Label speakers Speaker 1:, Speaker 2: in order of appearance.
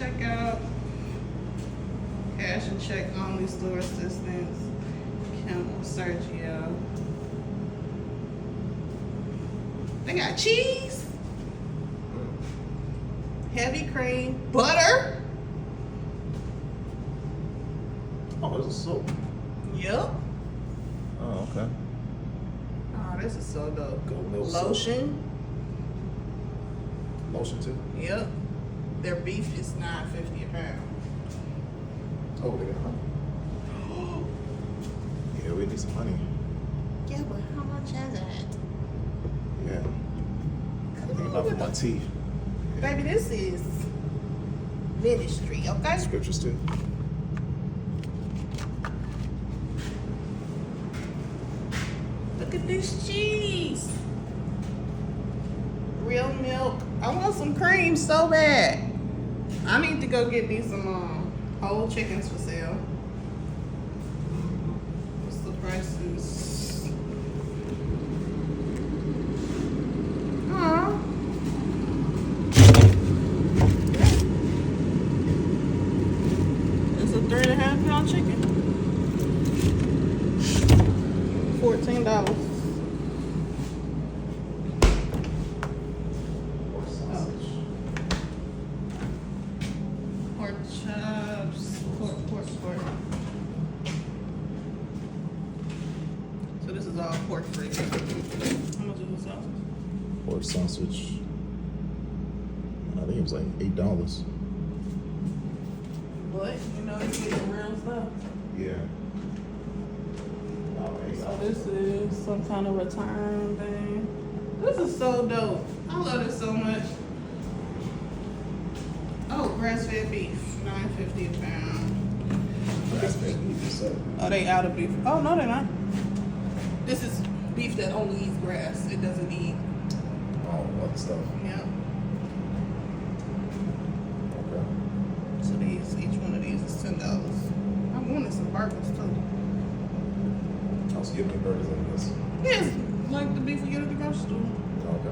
Speaker 1: Check out. Cash and check only store assistance. Camel Sergio. They got cheese. Heavy cream. Butter.
Speaker 2: Oh, this is soap.
Speaker 1: Yep.
Speaker 2: Oh, okay.
Speaker 1: Oh, this is so dope.
Speaker 2: Goat milk
Speaker 1: Lotion.
Speaker 2: Lotion too.
Speaker 1: Yep. Their beef is $9.50 a pound.
Speaker 2: Oh, they got honey. Yeah, we need some honey.
Speaker 1: Yeah, but how much is it?
Speaker 2: Yeah. I think about for my teeth.
Speaker 1: Baby, this is ministry, okay?
Speaker 2: Scriptures too.
Speaker 1: Look at this cheese. Real milk. I want some cream so bad. I need to go get me some whole chickens for sale. What's the prices? Aw. It's a 3.5 pound chicken. $14. Pork chops. Pork. So this is all pork free. How much is the sausage?
Speaker 2: Pork sausage. I think it was like $8.
Speaker 1: But you know it's getting real stuff.
Speaker 2: Yeah.
Speaker 1: So this is some kind of return thing. This is so dope. I love this so much. Oh, grass-fed beef, $9.50 a pound.
Speaker 2: Grass-fed beef, so.
Speaker 1: Oh, they out of beef. Oh no, they're not. This is beef that only eats grass. It doesn't eat.
Speaker 2: Oh, other stuff.
Speaker 1: Yeah.
Speaker 2: Okay.
Speaker 1: So each one of these is $10. I wanted some burgers too.
Speaker 2: Also, give me burgers like this.
Speaker 1: Yes, like the beef we get at the grocery store.
Speaker 2: Okay.